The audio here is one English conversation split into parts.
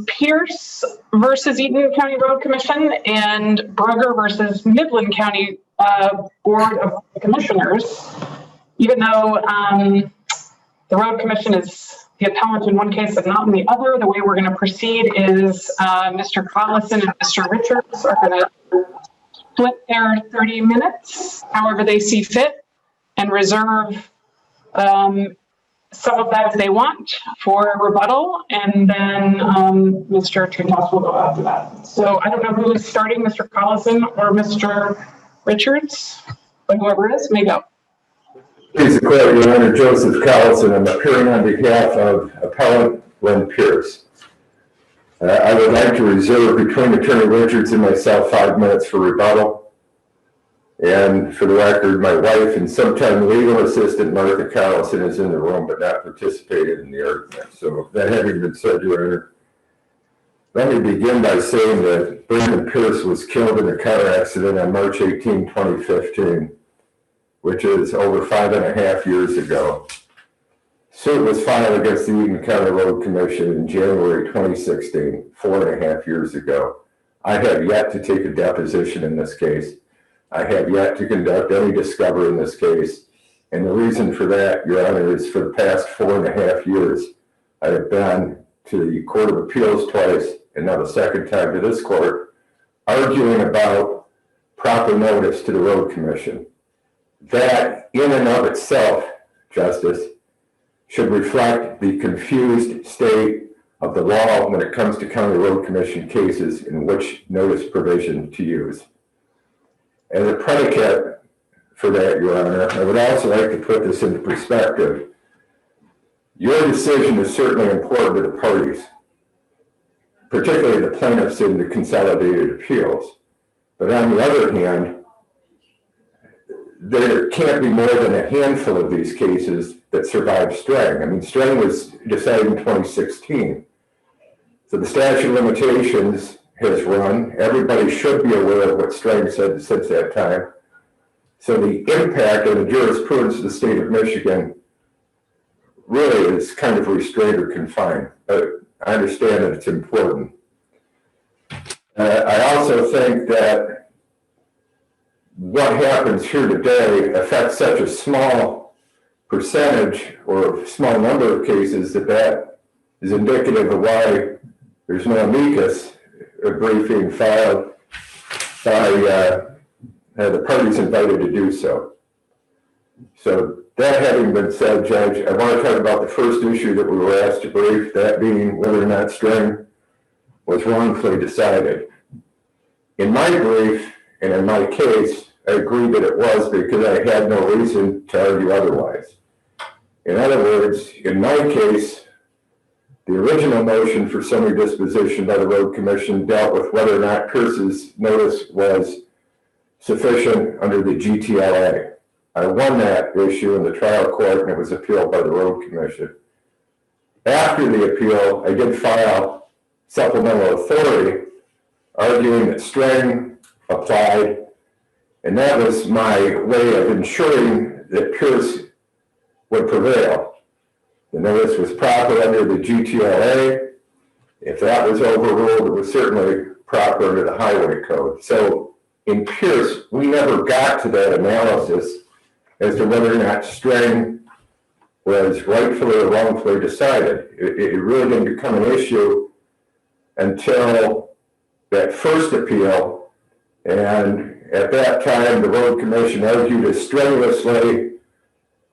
Pearce versus Eaton County Road Commission and Brugger versus Midland County Board of Commissioners. Even though the Road Commission is the appellant in one case but not in the other, the way we're going to proceed is Mr. Collison and Mr. Richards are going to split their 30 minutes however they see fit and reserve some of that if they want for rebuttal, and then Mr. Tountas will go after that. So I don't know who is starting, Mr. Collison or Mr. Richards, but whoever it is may go. Please declare, Your Honor, Joseph Collison. I'm appearing on behalf of Appellant Glenn Pearce. I would like to reserve between Attorney Richards and myself 5 minutes for rebuttal. And for the record, my wife and sometime legal assistant, Martha Collison, is in the room but not participated in the argument. So that having been said, Your Honor, let me begin by saying that Bernstein Pearce was killed in a car accident on March 18, 2015, which is over 5.5 years ago. Suit was filed against the Eaton County Road Commission in January 2016, 4.5 years ago. I have yet to take a deposition in this case. I have yet to conduct any discovery in this case. And the reason for that, Your Honor, is for the past 4.5 years, I have been to the Court of Appeals twice, and now the second time to this court, arguing about proper notice to the Road Commission. That, in and of itself, Justice, should reflect the confused state of the law when it comes to County Road Commission cases in which notice provision to use. As a predicate for that, Your Honor, I would also like to put this into perspective. Your decision is certainly important to the parties, particularly the plaintiffs in the consolidated appeals. But on the other hand, there can't be more than a handful of these cases that survive Strang. I mean, Strang was decided in 2016. So the statute of limitations has run. Everybody should be aware of what Strang said since that time. So the impact of the jurisprudence of the state of Michigan really is kind of restrained or confined, but I understand that it's important. I also think that what happens here today affects such a small percentage or small number of cases that is indicative of why there's no amicus briefing filed by the parties invited to do so. So that having been said, Judge, I want to talk about the first issue that we were asked to brief, that being whether or not Strang was wrongfully decided. In my brief and in my case, I agree that it was because I had no reason to argue otherwise. In other words, in my case, the original motion for summary disposition by the Road Commission dealt with whether or not Pearce's notice was sufficient under the GTLA. I won that issue in the trial court and it was appealed by the Road Commission. After the appeal, I did file supplemental authority arguing that Strang applied, and that was my way of ensuring that Pearce would prevail. The notice was proper under the GTLA. If that was overruled, it was certainly proper under the Highway Code. So in Pearce, we never got to that analysis as to whether or not Strang was rightfully or wrongfully decided. It really didn't become an issue until that first appeal. And at that time, the Road Commission argued as strenuously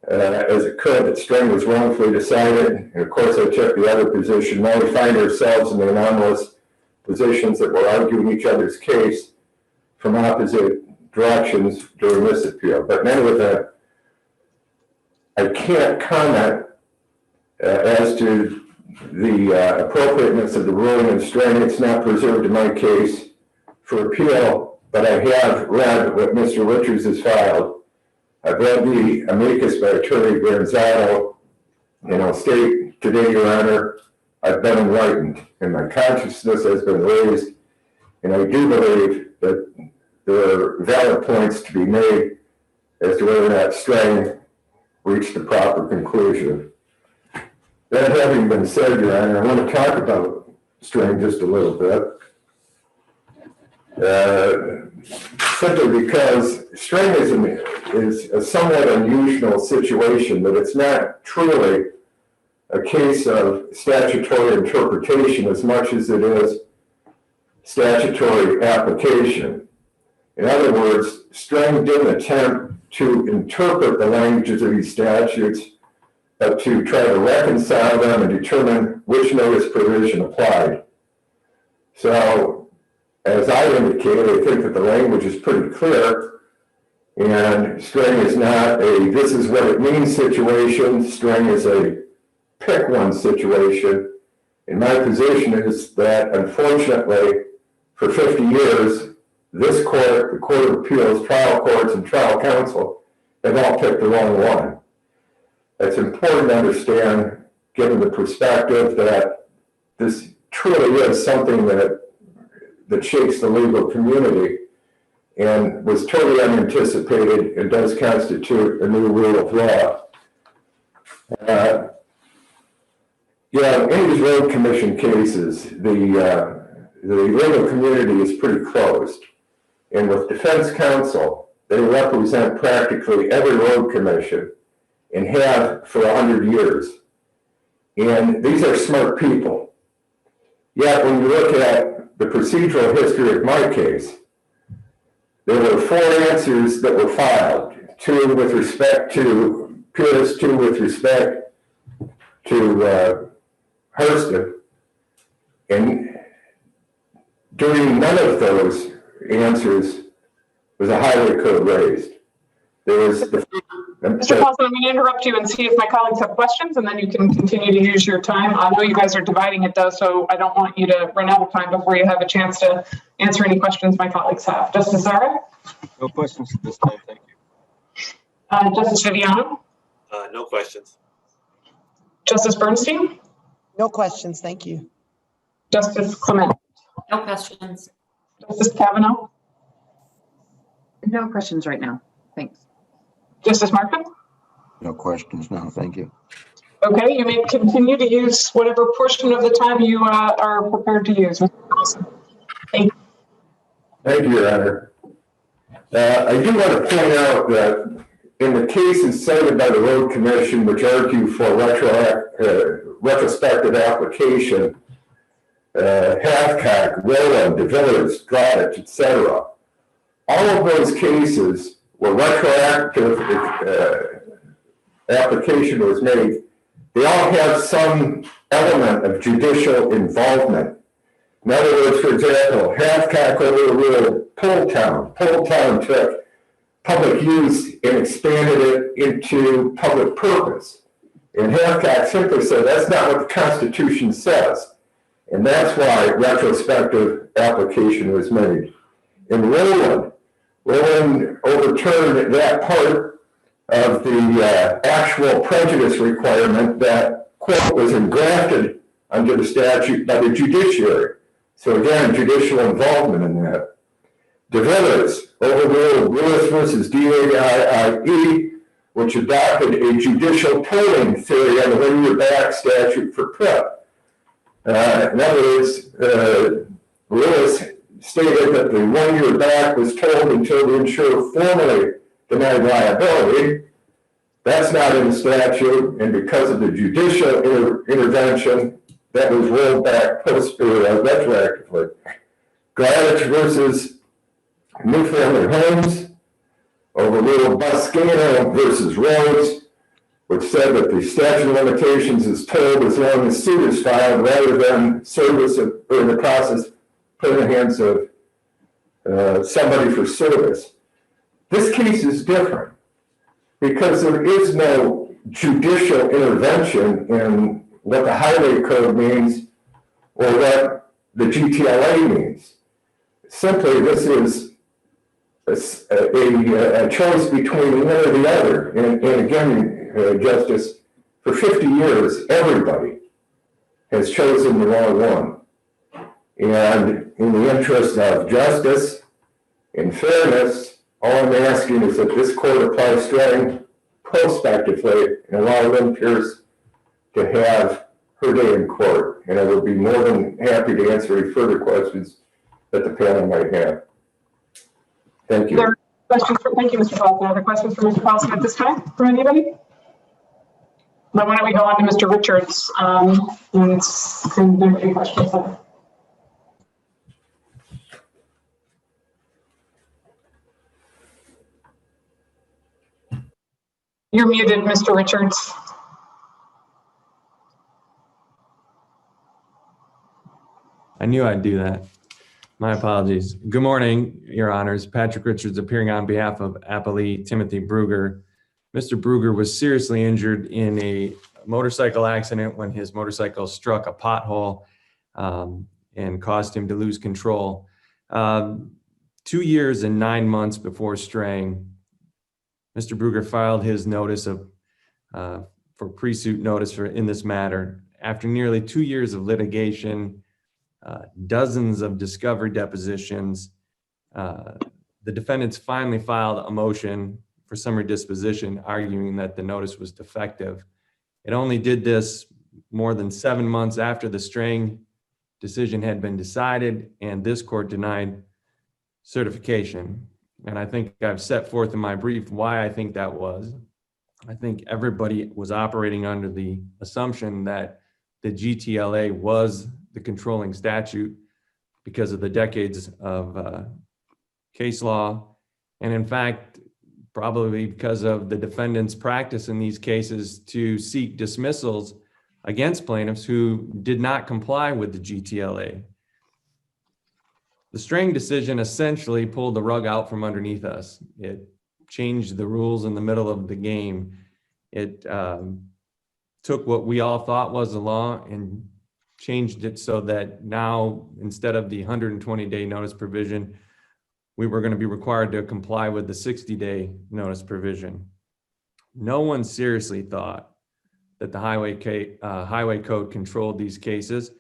as it could that Strang was wrongfully decided. And of course, I took the other position. Now we find ourselves in the anomalous positions that we're arguing each other's case from opposite directions during this appeal. But in any event, I can't comment as to the appropriateness of the ruling in Strang. It's not preserved in my case for appeal, but I have read what Mr. Richards has filed. I've read the amicus by Attorney Bernstein, and I'll state today, Your Honor, I've been enlightened and my consciousness has been raised, and I do believe that there are valid points to be made as to whether or not Strang reached the proper conclusion. That having been said, Your Honor, I want to talk about string just a little bit. Simply because string is a somewhat unusual situation, that it's not truly a case of statutory interpretation as much as it is statutory application. In other words, string didn't attempt to interpret the languages of these statutes, but to try to reconcile them and determine which notice provision applied. So, as I indicated, I think that the language is pretty clear, and string is not a this is what it means situation. String is a pick one situation. And my position is that, unfortunately, for 50 years, this court, the Court of Appeals, trial courts, and trial counsel have all picked the wrong one. It's important to understand, given the perspective that this truly is something that shakes the legal community and was totally unanticipated and does constitute a new rule of law. In these road commission cases, the legal community is pretty closed. And with defense counsel, they represent practically every road commission and have for 100 years. And these are smart people. Yet when you look at the procedural history of my case, there were 4 answers that were filed, 2 with respect to Pearce, 2 with respect to Hurston. And during none of those answers was a highway code raised. There was Mr. Collison, I'm going to interrupt you and see if my colleagues have questions, and then you can continue to use your time. I know you guys are dividing it, though, so I don't want you to run out of time before you have a chance to answer any questions my colleagues have. Justice Zahra? No questions at this time, thank you. Justice Viviano? No questions. Justice Bernstein? No questions, thank you. Justice Clement? No questions. Justice Cavanagh? No questions right now. Thanks. Justice Markham? No questions now, thank you. Okay, you may continue to use whatever portion of the time you are prepared to use. Thank you. Thank you, Your Honor. I do want to point out that in the cases cited by the Road Commission, which argue for retrospective application, Hathcock, Rowland, DeVillers, Gladich, etc., all of those cases where retroactive application was made, they all have some element of judicial involvement. In other words, for example, Hathcock overruled Polltown. Polltown took public use and expanded it into public purpose. And Hathcock simply said that's not what the Constitution says. And that's why retrospective application was made. In Rowland overturned that part of the actual prejudice requirement that, quote, was engrafted under the statute by the judiciary. So again, judicial involvement in that. DeVillers overruled Lewis versus DAIIE, which adopted a judicial tolling theory on the linear back statute for PIP. In other words, Lewis stated that the 1 year back was tolled until the insurer formally denied liability. That's not in the statute, and because of the judicial intervention, that was rolled back retroactively. Gladich versus New Family Homes overruled Buscano versus Rhodes, which said that the statute of limitations is tolled as long as suit is filed rather than service or in the process put in the hands of somebody for service. This case is different because there is no judicial intervention in what the highway code means or what the GTLA means. Simply, this is a choice between one or the other. And again, Justice, for 50 years, everybody has chosen the wrong one. And in the interest of justice and fairness, all I'm asking is that this court apply string prospectively and allow Lynn Pearce to have her day in court, and I would be more than happy to answer any further questions that the panel might have. Thank you. There are questions thank you, Mr. Collison. Are there questions for Mr. Collison at this time from anybody? Then why don't we go on to Mr. Richards and there any questions? You're muted, Mr. Richards. I knew I'd do that. My apologies. Good morning, Your Honors. Patrick Richards appearing on behalf of Appellee Timothy Brugger. Mr. Brugger was seriously injured in a motorcycle accident when his motorcycle struck a pothole and caused him to lose control. 2 years and 9 months before straying, Mr. Brugger filed his notice for pre-suit notice in this matter. After nearly 2 years of litigation, dozens of discovery depositions, the defendants finally filed a motion for summary disposition, arguing that the notice was defective. It only did this more than 7 months after the straying decision had been decided and this court denied certification. And I think I've set forth in my brief why I think that was. I think everybody was operating under the assumption that the GTLA was the controlling statute because of the decades of case law. And in fact, probably because of the defendant's practice in these cases to seek dismissals against plaintiffs who did not comply with the GTLA. The straying decision essentially pulled the rug out from underneath us. It changed the rules in the middle of the game. It took what we all thought was the law and changed it so that now, instead of the 120-day notice provision, we were going to be required to comply with the 60-day notice provision. No one seriously thought that the highway code controlled these cases.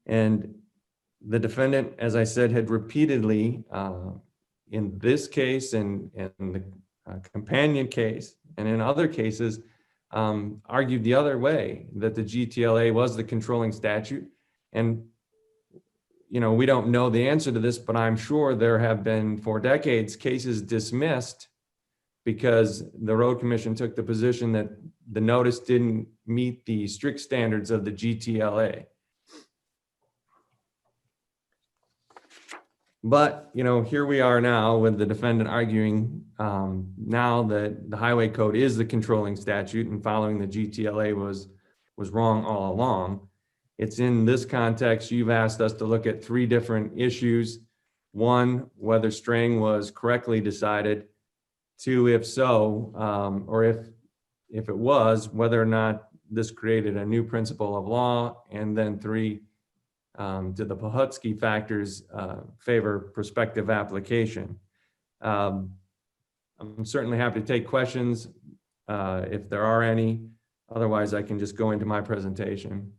And the defendant, as I said, had repeatedly in this case and the companion case and in other cases argued the other way, that the GTLA was the controlling statute. And you know, we don't know the answer to this, but I'm sure there have been for decades cases dismissed because the Road Commission took the position that the notice didn't meet the strict standards of the GTLA. But, you know, here we are now with the defendant arguing now that the highway code is the controlling statute and following the GTLA was wrong all along. It's in this context, you've asked us to look at 3 different issues. 1, whether straying was correctly decided. 2, if so, or if it was, whether or not this created a new principle of law. And then 3, do the Pohutsky factors favor prospective application? I'm certainly happy to take questions if there are any. Otherwise, I can just go into my presentation.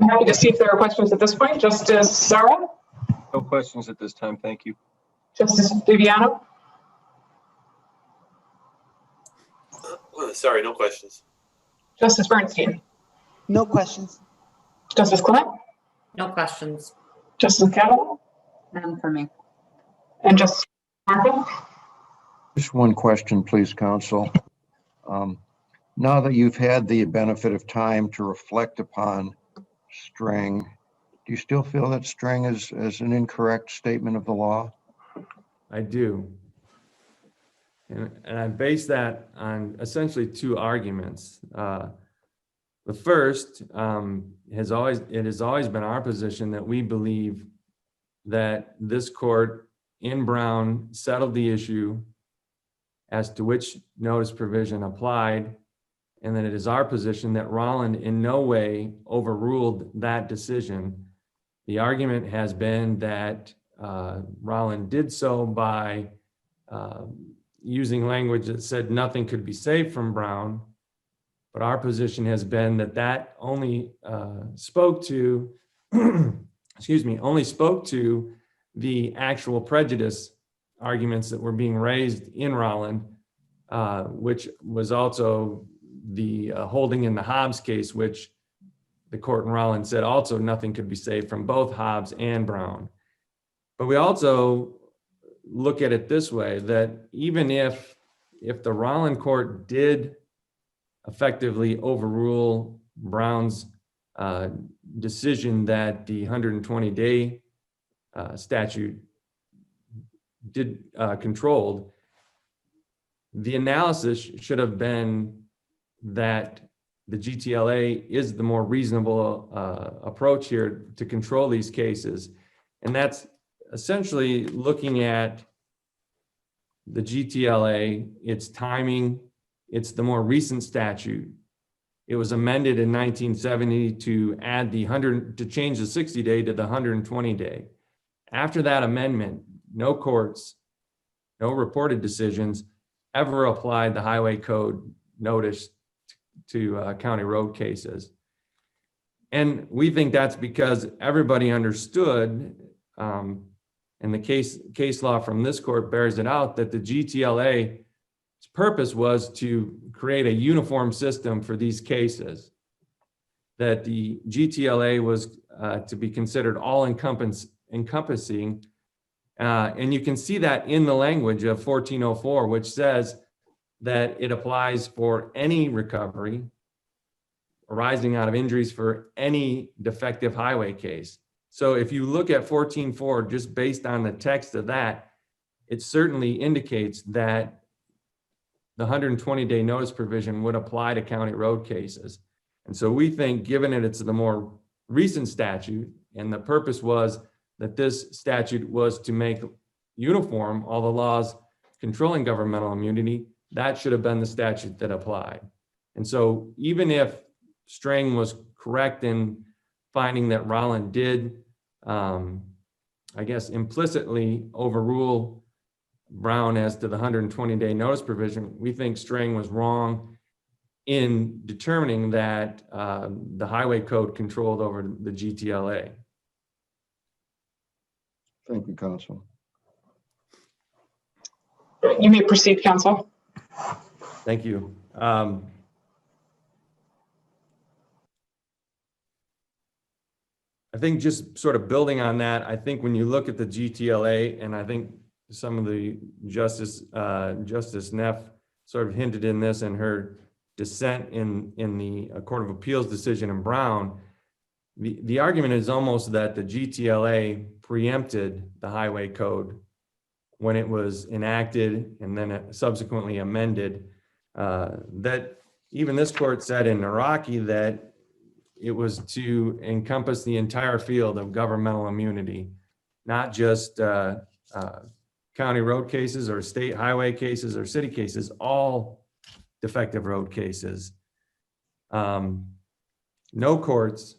I'm happy to see if there are questions at this point. Justice Zahra? No questions at this time. Thank you. Justice Viviano? Sorry, no questions. Justice Bernstein? No questions. Justice Clement? No questions. Justice Cavanagh? None for me. And Justice Martin? Just one question, please, counsel. Now that you've had the benefit of time to reflect upon straying, do you still feel that straying is an incorrect statement of the law? I do. And I base that on essentially 2 arguments. The first has always been our position that we believe that this court in Brown settled the issue as to which notice provision applied, and that it is our position that Rolland in no way overruled that decision. The argument has been that Rolland did so by using language that said nothing could be saved from Brown, but our position has been that only spoke to, only spoke to the actual prejudice arguments that were being raised in Rolland, which was also the holding in the Hobbs case, which the court in Rollins said also nothing could be saved from both Hobbs and Brown. But we also look at it this way, that even if the Rollins court did effectively overrule Brown's decision that the 120-day statute did controlled, the analysis should have been that the GTLA is the more reasonable approach here to control these cases. And that's essentially looking at the GTLA, its timing, it's the more recent statute. It was amended in 1970 to add to change the 60-day to the 120-day. After that amendment, no courts, no reported decisions ever applied the highway code notice to county road cases. And we think that's because everybody understood, and the case law from this court bears it out, that the GTLA's purpose was to create a uniform system for these cases, that the GTLA was to be considered all encompassing. And you can see that in the language of 1404, which says that it applies for any recovery arising out of injuries for any defective highway case. So if you look at 14.4, just based on the text of that, it certainly indicates that the 120-day notice provision would apply to county road cases. And so we think, given that it's the more recent statute, and the purpose was that this statute was to make uniform all the laws controlling governmental immunity, that should have been the statute that applied. And so even if Strang was correct in finding that Rollins did, I guess, implicitly overrule Brown as to the 120-day notice provision, we think Strang was wrong in determining that the highway code controlled over the GTLA. Thank you, counsel. You may proceed, counsel. Thank you. I think just sort of building on that, I think when you look at the GTLA, and I think some of the Justice Neff sort of hinted in this in her dissent in the Court of Appeals decision in Brown, the argument is almost that the GTLA preempted the highway code when it was enacted and then subsequently amended. That even this court said in Iraqi that it was to encompass the entire field of governmental immunity, not just county road cases or state highway cases or city cases, all defective road cases. No courts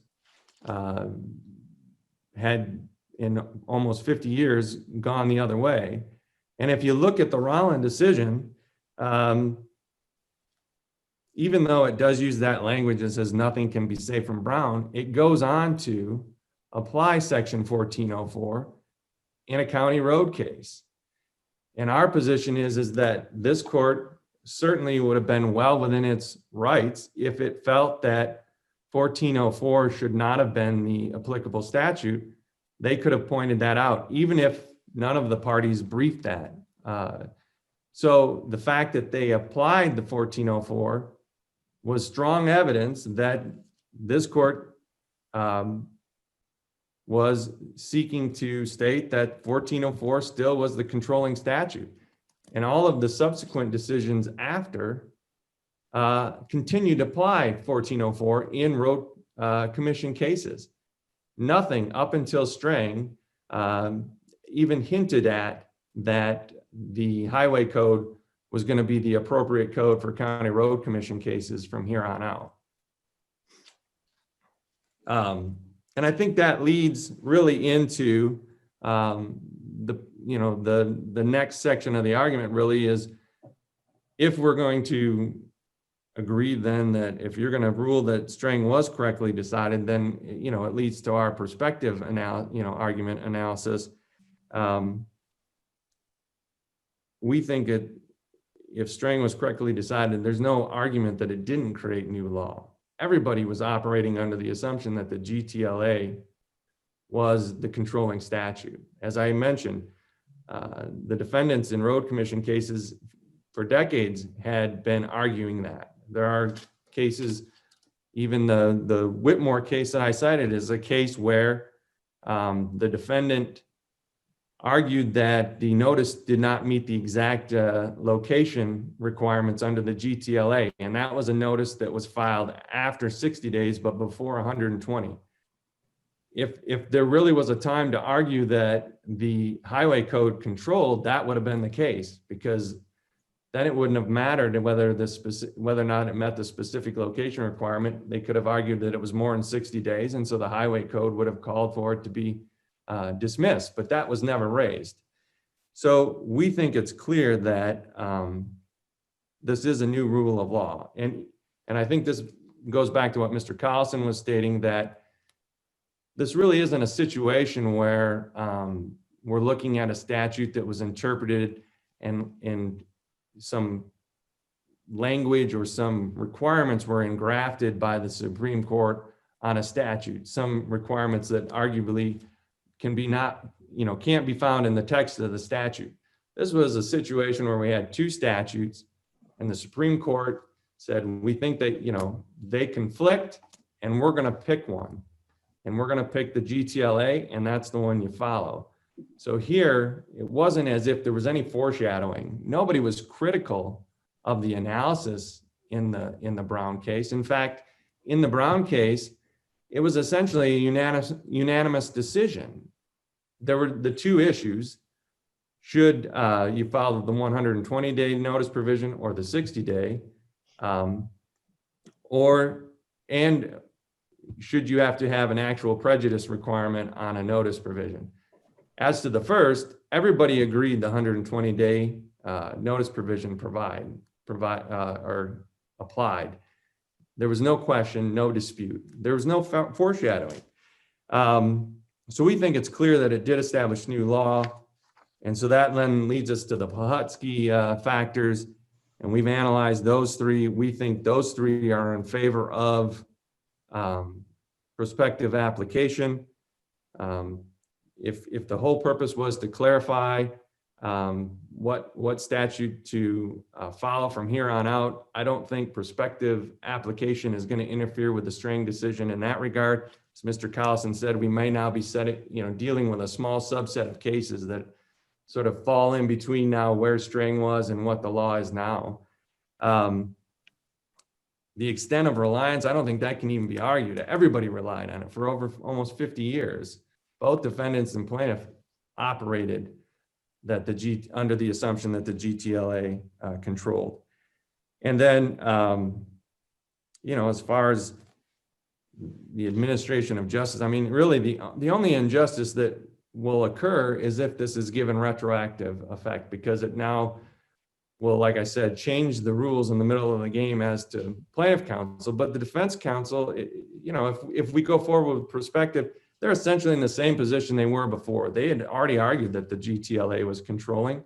had in almost 50 years gone the other way. And if you look at the Rollins decision, even though it does use that language that says nothing can be saved from Brown, it goes on to apply section 1404 in a county road case. And our position is that this court certainly would have been well within its rights if it felt that 1404 should not have been the applicable statute. They could have pointed that out, even if none of the parties briefed that. So the fact that they applied the 1404 was strong evidence that this court was seeking to state that 1404 still was the controlling statute. And all of the subsequent decisions after continued to apply 1404 in road commission cases. Nothing up until Strang even hinted at that the highway code was going to be the appropriate code for county road commission cases from here on out. And I think that leads really into the next section of the argument really is, if we're going to agree then that if you're going to rule that Strang was correctly decided, then it leads to our perspective argument analysis. We think if Strang was correctly decided, there's no argument that it didn't create new law. Everybody was operating under the assumption that the GTLA was the controlling statute. As I mentioned, the defendants in road commission cases for decades had been arguing that. There are cases, even the Whitmore case that I cited is a case where the defendant argued that the notice did not meet the exact location requirements under the GTLA. And that was a notice that was filed after 60 days, but before 120. If there really was a time to argue that the highway code controlled, that would have been the case, because then it wouldn't have mattered whether or not it met the specific location requirement. They could have argued that it was more than 60 days. And so the highway code would have called for it to be dismissed, but that was never raised. So we think it's clear that this is a new rule of law. And I think this goes back to what Mr. Collison was stating, that this really isn't a situation where we're looking at a statute that was interpreted and some language or some requirements were engrafted by the Supreme Court on a statute, some requirements that arguably can't be found in the text of the statute. This was a situation where we had two statutes and the Supreme Court said, we think that, they conflict and we're going to pick one. And we're going to pick the GTLA, and that's the one you follow. So here, it wasn't as if there was any foreshadowing. Nobody was critical of the analysis in the Brown case. In fact, in the Brown case, it was essentially a unanimous decision. There were the two issues: should you follow the 120-day notice provision or the 60-day, and should you have to have an actual prejudice requirement on a notice provision. As to the first, everybody agreed the 120-day notice provision applied. There was no question, no dispute. There was no foreshadowing. So we think it's clear that it did establish new law. And so that then leads us to the Pahutsky factors. And we've analyzed those three. We think those three are in favor of prospective application. If the whole purpose was to clarify what statute to follow from here on out, I don't think prospective application is going to interfere with the Strang decision in that regard. As Mr. Collison said, we may now be dealing with a small subset of cases that sort of fall in between now where Strang was and what the law is now. The extent of reliance, I don't think that can even be argued. Everybody relied on it for over almost 50 years. Both defendants and plaintiff operated under the assumption that the GTLA controlled. And then, as far as the administration of justice, I mean, really the only injustice that will occur is if this is given retroactive effect, because it now will, like I said, change the rules in the middle of the game as to plaintiff counsel. But the defense counsel, if we go forward with prospective, they're essentially in the same position they were before. They had already argued that the GTLA was controlling.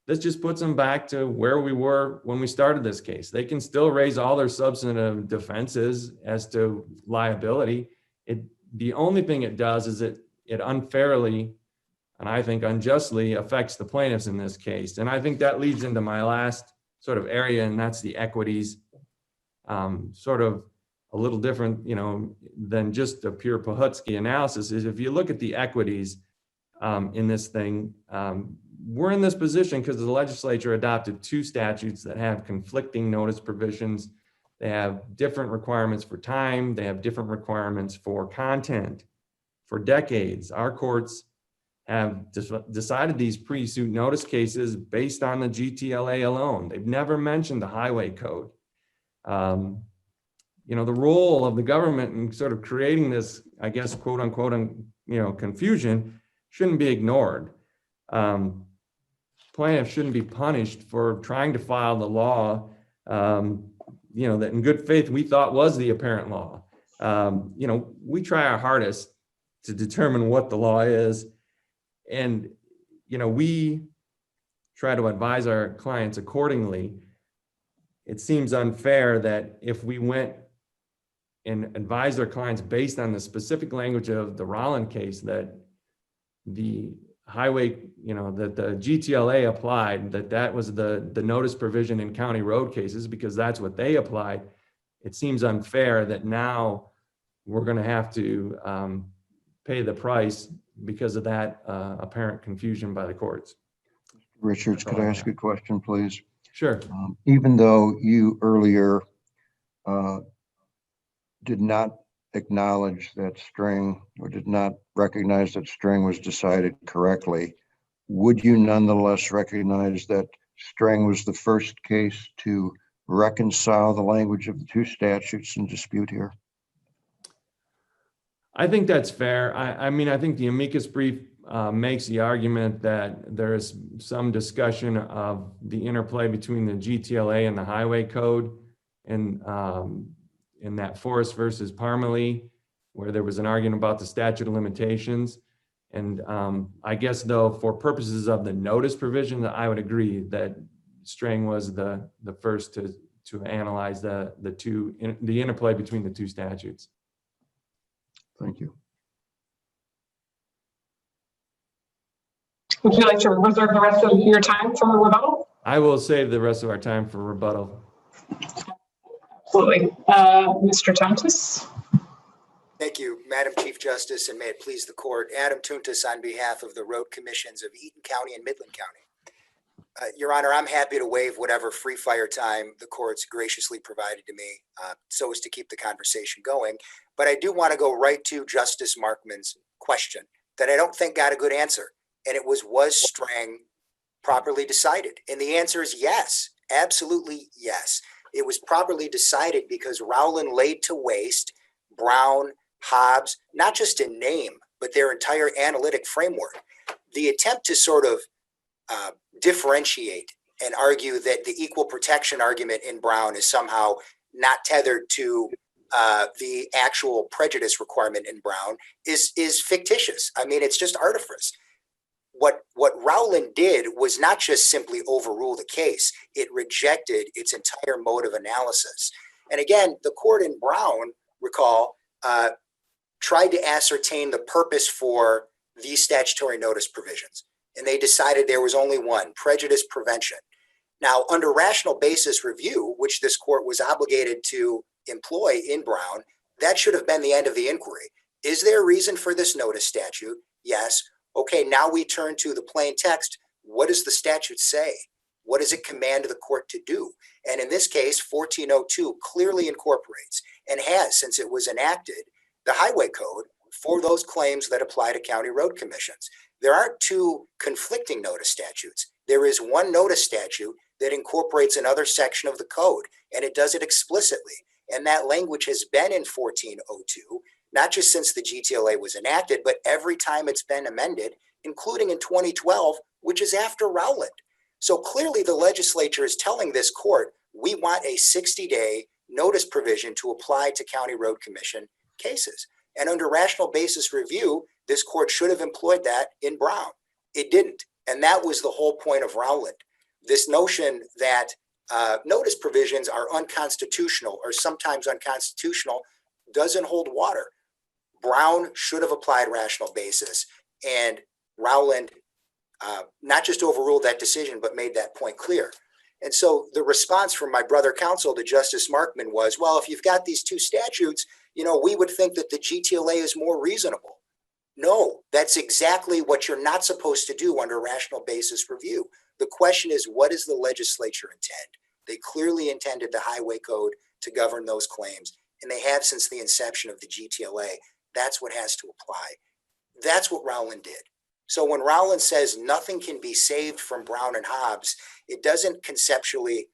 This just puts them back to where we were when we started this case. They can still raise all their substantive defenses as to liability. The only thing it does is it unfairly, and I think unjustly, affects the plaintiffs in this case. And I think that leads into my last sort of area, and that's the equities. Sort of a little different, than just a pure Pahutsky analysis, is if you look at the equities in this thing, we're in this position because the legislature adopted two statutes that have conflicting notice provisions. They have different requirements for time. They have different requirements for content. For decades, our courts have decided these pre-suit notice cases based on the GTLA alone. They've never mentioned the highway code. The role of the government in sort of creating this, I guess, quote unquote, confusion shouldn't be ignored. Plaintiffs shouldn't be punished for trying to file the law, that in good faith we thought was the apparent law. We try our hardest to determine what the law is. And, we try to advise our clients accordingly. It seems unfair that if we went and advised our clients based on the specific language of the Rolland case, that the highway, that the GTLA applied, that was the notice provision in county road cases, because that's what they applied. It seems unfair that now we're going to have to pay the price because of that apparent confusion by the courts. Richards, could I ask a question, please? Sure. Even though you earlier did not acknowledge that string, or did not recognize that string was decided correctly, would you nonetheless recognize that string was the first case to reconcile the language of the two statutes in dispute here? I think that's fair. I mean, I think the amicus brief makes the argument that there is some discussion of the interplay between the GTLA and the highway code, and in that Forrest versus Parmalee, where there was an argument about the statute of limitations. And I guess, though, for purposes of the notice provision, I would agree that Strang was the first to analyze the interplay between the two statutes. Thank you. Would you like to reserve the rest of your time for rebuttal? I will save the rest of our time for rebuttal. Absolutely. Mr. Tountas? Thank you, Madam Chief Justice, and may it please the court. Adam Tountas on behalf of the road commissions of Eaton County and Midland County. Your Honor, I'm happy to waive whatever free fire time the court's graciously provided to me so as to keep the conversation going. But I do want to go right to Justice Markman's question that I don't think got a good answer. And it was Strang properly decided? And the answer is yes, absolutely yes. It was properly decided because Rowland laid to waste Brown, Hobbs, not just in name, but their entire analytic framework. The attempt to sort of differentiate and argue that the equal protection argument in Brown is somehow not tethered to the actual prejudice requirement in Brown is fictitious. I mean, it's just artifice. What Rowland did was not just simply overrule the case, it rejected its entire mode of analysis. And again, the court in Brown, recall, tried to ascertain the purpose for these statutory notice provisions. And they decided there was only one: prejudice prevention. Now, under rational basis review, which this court was obligated to employ in Brown, that should have been the end of the inquiry. Is there a reason for this notice statute? Yes. Okay, now we turn to the plain text. What does the statute say? What does it command the court to do? And in this case, 1402 clearly incorporates and has, since it was enacted, the highway code for those claims that apply to county road commissions. There aren't two conflicting notice statutes. There is one notice statute that incorporates another section of the code, and it does it explicitly. And that language has been in 1402, not just since the GTLA was enacted, but every time it's been amended, including in 2012, which is after Rowland. So clearly the legislature is telling this court, we want a 60-day notice provision to apply to county road commission cases. And under rational basis review, this court should have employed that in Brown. It didn't. And that was the whole point of Rowland. This notion that notice provisions are unconstitutional or sometimes unconstitutional doesn't hold water. Brown should have applied rational basis, and Rowland not just overruled that decision, but made that point clear. And so the response from my brother counsel to Justice Markman was, well, if you've got these two statutes, we would think that the GTLA is more reasonable. No, that's exactly what you're not supposed to do under rational basis review. The question is, what does the legislature intend? They clearly intended the highway code to govern those claims, and they have since the inception of the GTLA. That's what has to apply. That's what Rowland did. So when Rowland says nothing can be saved from Brown and Hobbs, it doesn't conceptually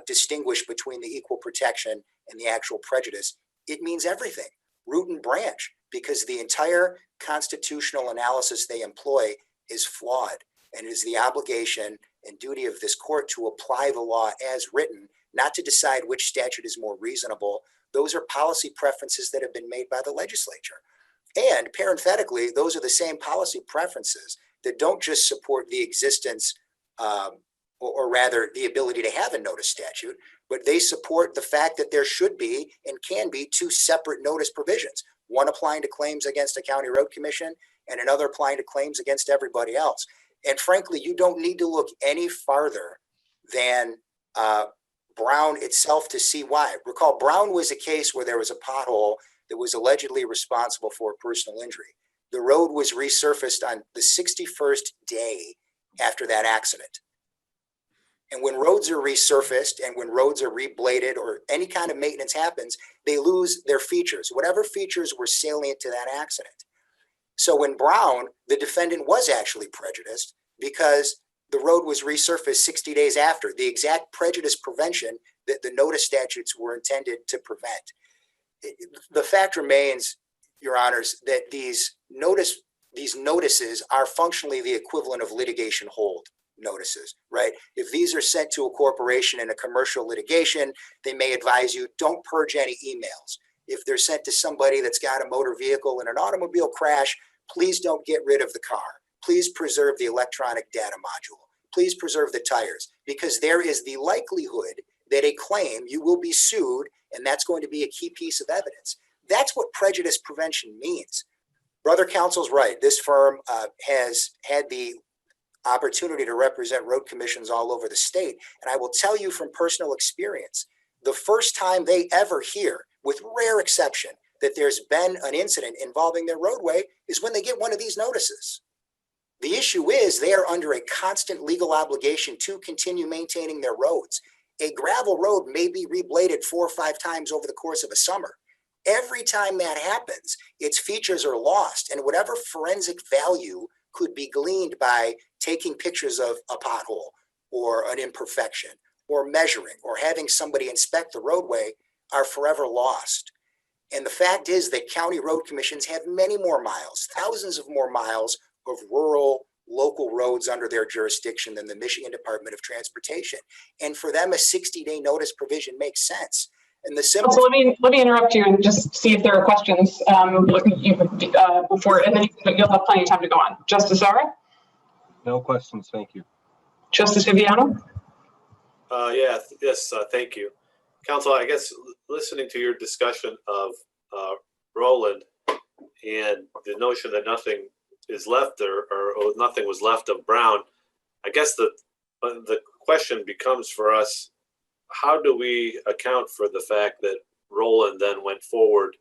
distinguish between the equal protection and the actual prejudice. It means everything, root and branch, because the entire constitutional analysis they employ is flawed, and it is the obligation and duty of this court to apply the law as written, not to decide which statute is more reasonable. Those are policy preferences that have been made by the legislature. And parenthetically, those are the same policy preferences that don't just support the existence or rather the ability to have a notice statute, but they support the fact that there should be and can be two separate notice provisions, one applying to claims against a county road commission and another applying to claims against everybody else. And frankly, you don't need to look any farther than Brown itself to see why. Recall, Brown was a case where there was a pothole that was allegedly responsible for a personal injury. The road was resurfaced on the 61st day after that accident. And when roads are resurfaced and when roads are rebladed or any kind of maintenance happens, they lose their features, whatever features were salient to that accident. So in Brown, the defendant was actually prejudiced because the road was resurfaced 60 days after, the exact prejudice prevention that the notice statutes were intended to prevent. The fact remains, Your Honors, that these notices are functionally the equivalent of litigation hold notices, right? If these are sent to a corporation in a commercial litigation, they may advise you don't purge any emails. If they're sent to somebody that's got a motor vehicle in an automobile crash, please don't get rid of the car. Please preserve the electronic data module. Please preserve the tires, because there is the likelihood that a claim you will be sued, and that's going to be a key piece of evidence. That's what prejudice prevention means. Brother counsel's right. This firm has had the opportunity to represent road commissions all over the state. And I will tell you from personal experience, the first time they ever hear, with rare exception, that there's been an incident involving their roadway is when they get one of these notices. The issue is they are under a constant legal obligation to continue maintaining their roads. A gravel road may be rebladed 4 or 5 times over the course of a summer. Every time that happens, its features are lost, and whatever forensic value could be gleaned by taking pictures of a pothole or an imperfection or measuring or having somebody inspect the roadway are forever lost. And the fact is that county road commissions have many more miles, thousands of more miles of rural local roads under their jurisdiction than the Michigan Department of Transportation. And for them, a 60-day notice provision makes sense. And the simple. So let me interrupt you and just see if there are questions before, and then you'll have plenty of time to go on. Justice Zahra? No questions, thank you. Justice Viviano? Yes, thank you. Counsel, I guess listening to your discussion of Roland and the notion that nothing is left or nothing was left of Brown, I guess the question becomes for us, how do we account for the fact that Roland then went forward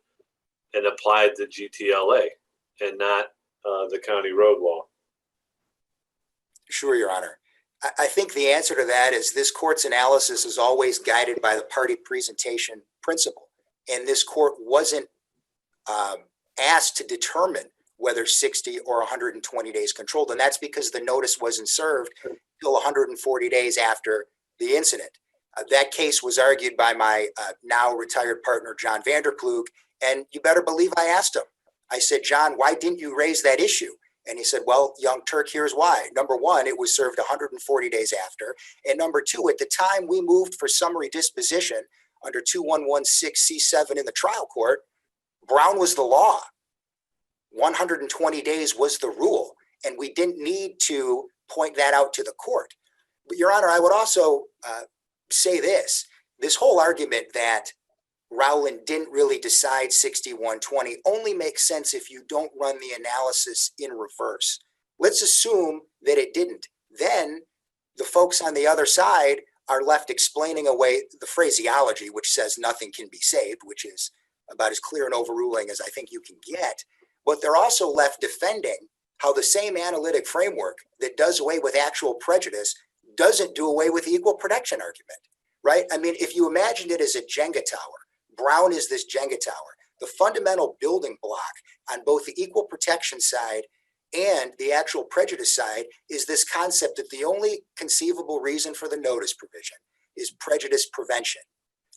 and applied the GTLA and not the county road law? Sure, Your Honor. I think the answer to that is this court's analysis is always guided by the party presentation principle. And this court wasn't asked to determine whether 60 or 120 days controlled. And that's because the notice wasn't served until 140 days after the incident. That case was argued by my now retired partner, John Vanderploeg. And you better believe I asked him. I said, John, why didn't you raise that issue? And he said, well, young Turk, here's why. Number one, it was served 140 days after. And number two, at the time we moved for summary disposition under 2116C7 in the trial court, Brown was the law. 120 days was the rule. And we didn't need to point that out to the court. But Your Honor, I would also say this whole argument that Rowland didn't really decide 6120 only makes sense if you don't run the analysis in reverse. Let's assume that it didn't. Then the folks on the other side are left explaining away the phraseology, which says nothing can be saved, which is about as clear an overruling as I think you can get. But they're also left defending how the same analytic framework that does away with actual prejudice doesn't do away with the equal protection argument, right? I mean, if you imagined it as a Jenga tower, Brown is this Jenga tower. The fundamental building block on both the equal protection side and the actual prejudice side is this concept that the only conceivable reason for the notice provision is prejudice prevention.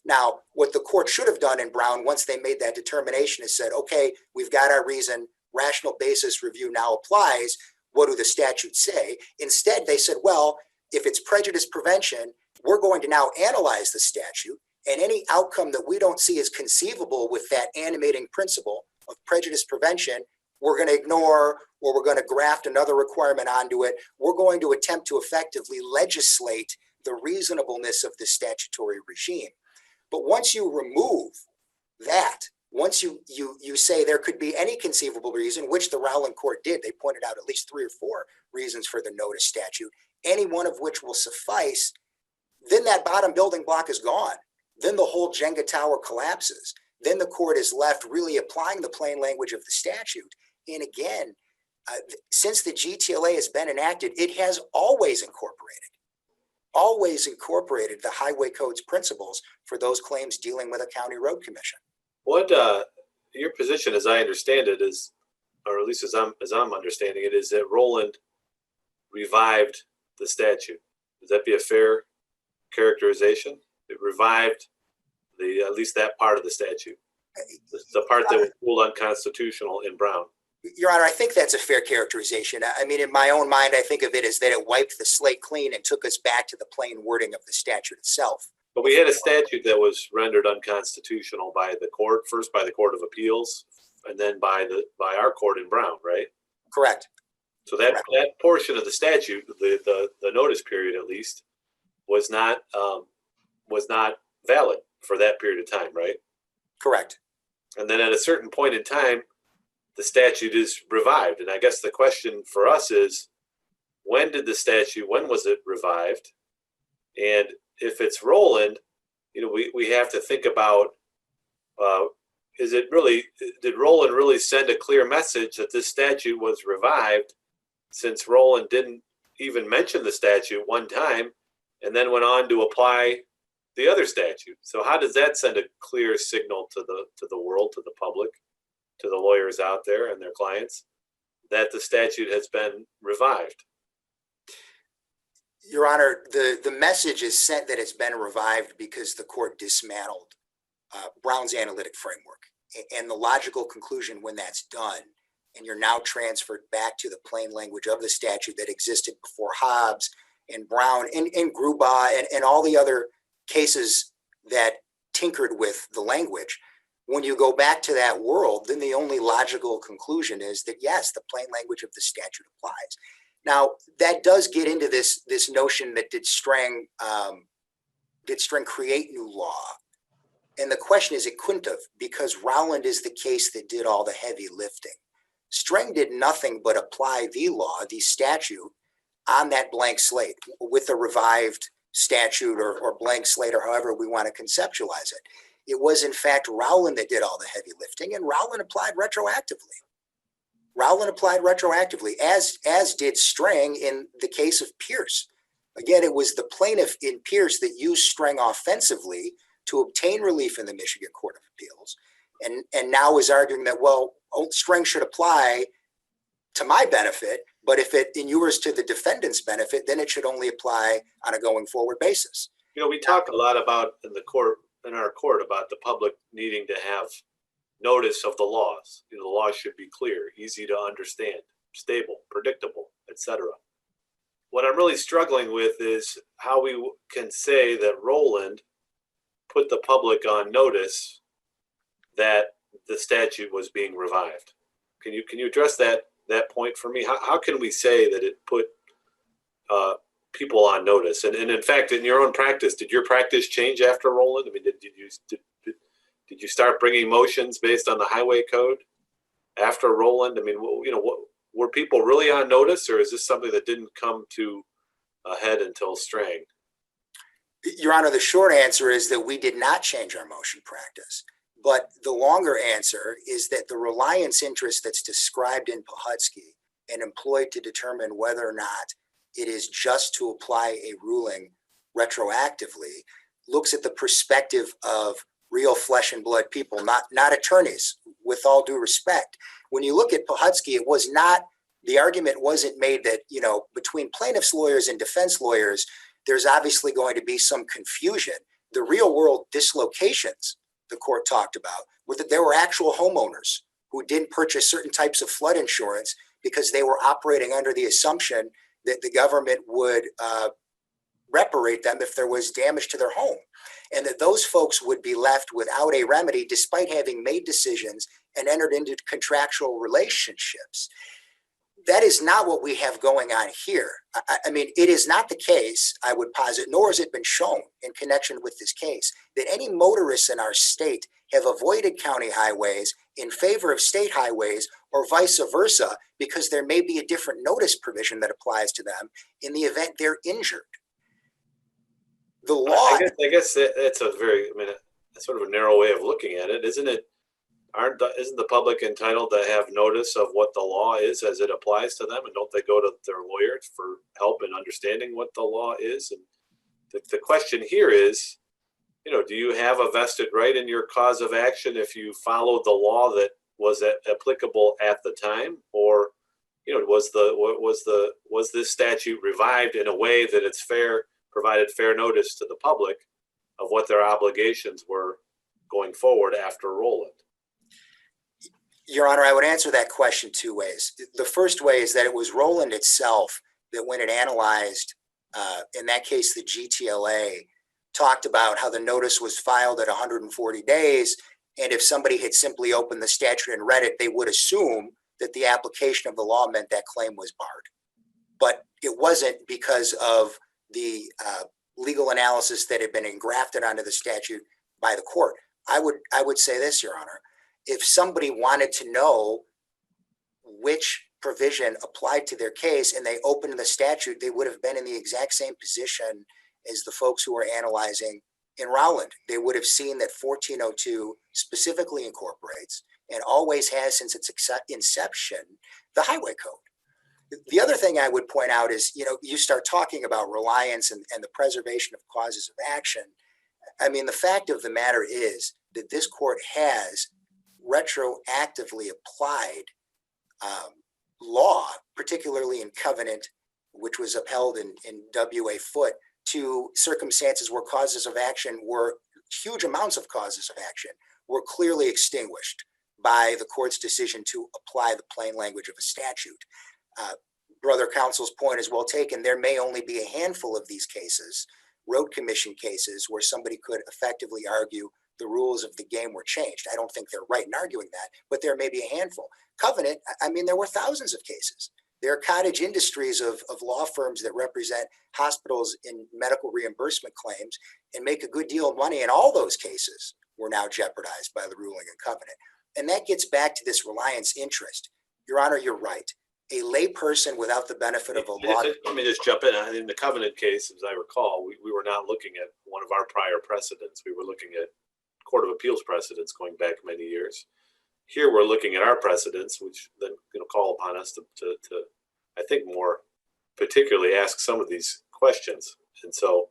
Now, what the court should have done in Brown once they made that determination is said, okay, we've got our reason, rational basis review now applies. What do the statutes say? Instead, they said, well, if it's prejudice prevention, we're going to now analyze the statute, and any outcome that we don't see as conceivable with that animating principle of prejudice prevention, we're going to ignore, or we're going to graft another requirement onto it. We're going to attempt to effectively legislate the reasonableness of the statutory regime. But once you remove that, once you say there could be any conceivable reason, which the Rowland court did, they pointed out at least 3 or 4 reasons for the notice statute, any one of which will suffice, then that bottom building block is gone. Then the whole Jenga tower collapses. Then the court is left really applying the plain language of the statute. And again, since the GTLA has been enacted, it has always incorporated the Highway Code's principles for those claims dealing with a county road commission. What your position, as I understand it, is, or at least as I'm understanding it, is that Rowland revived the statute. Would that be a fair characterization? It revived at least that part of the statute, the part that was ruled unconstitutional in Brown. Your Honor, I think that's a fair characterization. I mean, in my own mind, I think of it as that it wiped the slate clean and took us back to the plain wording of the statute itself. But we had a statute that was rendered unconstitutional by the court, first by the Court of Appeals, and then by our court in Brown, right? Correct. So that portion of the statute, the notice period at least, was not valid for that period of time, right? Correct. And then at a certain point in time, the statute is revived. And I guess the question for us is, when was it revived? And if it's Rowland, we have to think about, did Rowland really send a clear message that this statute was revived, since Rowland didn't even mention the statute one time and then went on to apply the other statute? So how does that send a clear signal to the world, to the public, to the lawyers out there and their clients, that the statute has been revived? Your Honor, the message is sent that it's been revived because the court dismantled Brown's analytic framework. And the logical conclusion when that's done, and you're now transferred back to the plain language of the statute that existed before Hobbs and Brown and Gruba and all the other cases that tinkered with the language, when you go back to that world, then the only logical conclusion is that, yes, the plain language of the statute applies. Now, that does get into this notion that did Strang create new law? And the question is, it couldn't have, because Rowland is the case that did all the heavy lifting. Strang did nothing but apply the law, the statute, on that blank slate with a revived statute or blank slate, or however we want to conceptualize it. It was, in fact, Rowland that did all the heavy lifting, and Rowland applied retroactively. As did Strang in the case of Pearce. Again, it was the plaintiff in Pearce that used Strang offensively to obtain relief in the Michigan Court of Appeals, and now is arguing that, well, Strang should apply to my benefit, but if it inures to the defendant's benefit, then it should only apply on a going forward basis. We talk a lot about in our court about the public needing to have notice of the laws. The laws should be clear, easy to understand, stable, predictable, etc. What I'm really struggling with is how we can say that Rowland put the public on notice that the statute was being revived. Can you address that point for me? How can we say that it put people on notice? And in fact, in your own practice, did your practice change after Rowland? I mean, did you start bringing motions based on the Highway Code after Rowland? I mean, were people really on notice, or is this something that didn't come to a head until Strang? Your Honor, the short answer is that we did not change our motion practice. But the longer answer is that the reliance interest that's described in Pohutsky and employed to determine whether or not it is just to apply a ruling retroactively looks at the perspective of real flesh and blood people, not attorneys, with all due respect. When you look at Pohutsky, the argument wasn't made that, between plaintiff's lawyers and defense lawyers, there's obviously going to be some confusion. The real world dislocations the court talked about were that there were actual homeowners who didn't purchase certain types of flood insurance because they were operating under the assumption that the government would reparate them if there was damage to their home, and that those folks would be left without a remedy despite having made decisions and entered into contractual relationships. That is not what we have going on here. I mean, it is not the case, I would posit, nor has it been shown in connection with this case, that any motorists in our state have avoided county highways in favor of state highways or vice versa, because there may be a different notice provision that applies to them in the event they're injured. The law. I guess that's a very, that's sort of a narrow way of looking at it, isn't it? Isn't the public entitled to have notice of what the law is as it applies to them? And don't they go to their lawyers for help in understanding what the law is? And the question here is, do you have a vested right in your cause of action if you followed the law that was applicable at the time? Or, was this statute revived in a way that it's provided fair notice to the public of what their obligations were going forward after Roland? Your Honor, I would answer that question two ways. The first way is that it was Roland itself that, when it analyzed, in that case, the GTLA, talked about how the notice was filed at 140 days. And if somebody had simply opened the statute and read it, they would assume that the application of the law meant that claim was barred. But it wasn't, because of the legal analysis that had been engrafted onto the statute by the court. I would say this, Your Honor. If somebody wanted to know which provision applied to their case and they opened the statute, they would have been in the exact same position as the folks who were analyzing in Rowland. They would have seen that 1402 specifically incorporates, and always has since its inception, the highway code. The other thing I would point out is, you start talking about reliance and the preservation of causes of action. I mean, the fact of the matter is that this court has retroactively applied law, particularly in Covenant, which was upheld in W.A. Foote, to circumstances where causes of action huge amounts of causes of action were clearly extinguished by the court's decision to apply the plain language of a statute. Brother Counsel's point is well taken. There may only be a handful of these cases, road commission cases, where somebody could effectively argue the rules of the game were changed. I don't think they're right in arguing that, but there may be a handful. Covenant, there were thousands of cases. There are cottage industries of law firms that represent hospitals in medical reimbursement claims and make a good deal of money. And all those cases were now jeopardized by the ruling in Covenant. And that gets back to this reliance interest. Your Honor, you're right. A layperson without the benefit of a law. Let me just jump in. In the Covenant case, as I recall, we were not looking at one of our prior precedents. We were looking at Court of Appeals precedents going back many years. Here we're looking at our precedents, which then call upon us to I think more particularly ask some of these questions. And so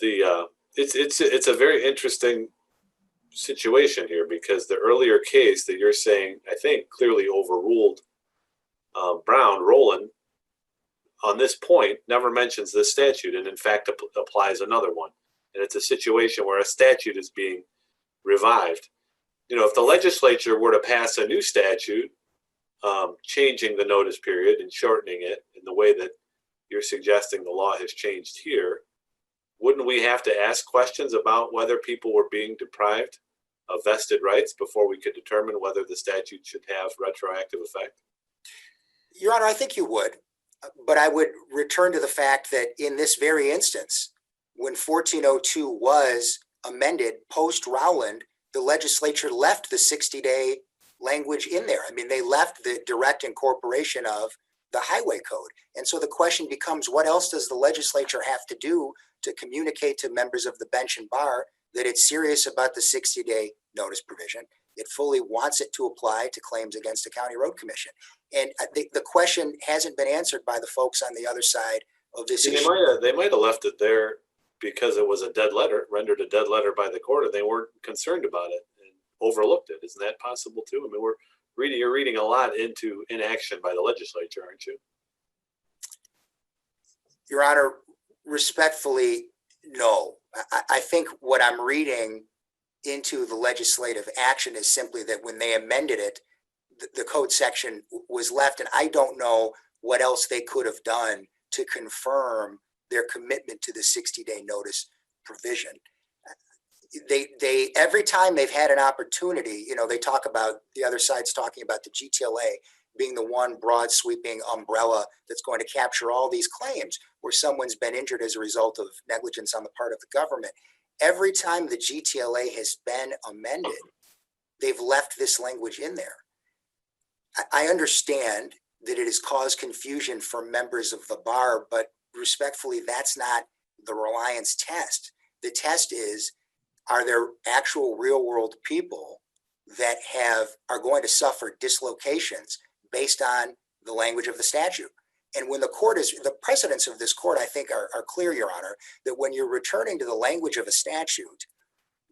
it's a very interesting situation here, because the earlier case that you're saying, I think, clearly overruled Roland on this point never mentions this statute, and in fact applies another one. And it's a situation where a statute is being revived. If the legislature were to pass a new statute, changing the notice period and shortening it in the way that you're suggesting the law has changed here, wouldn't we have to ask questions about whether people were being deprived of vested rights before we could determine whether the statute should have retroactive effect? Your Honor, I think you would, but I would return to the fact that in this very instance, when 1402 was amended post-Rowland, the legislature left the 60-day language in there. They left the direct incorporation of the highway code. And so the question becomes, what else does the legislature have to do to communicate to members of the bench and bar that it's serious about the 60-day notice provision? It fully wants it to apply to claims against a county road commission. And the question hasn't been answered by the folks on the other side of this issue. They might have left it there because it was a dead letter, rendered a dead letter by the court, and they weren't concerned about it and overlooked it. Isn't that possible too? You're reading a lot into inaction by the legislature, aren't you? Your Honor, respectfully, no. I think what I'm reading into the legislative action is simply that when they amended it, the code section was left, and I don't know what else they could have done to confirm their commitment to the 60-day notice provision. they every time they've had an opportunity, they talk about, the other side's talking about the GTLA being the one broad sweeping umbrella that's going to capture all these claims where someone's been injured as a result of negligence on the part of the government. Every time the GTLA has been amended, they've left this language in there. I understand that it has caused confusion for members of the bar, but respectfully, that's not the reliance test. The test is, are there actual real world people that are going to suffer dislocations based on the language of the statute? And when the precedents of this court, I think, are clear, Your Honor, that when you're returning to the language of a statute,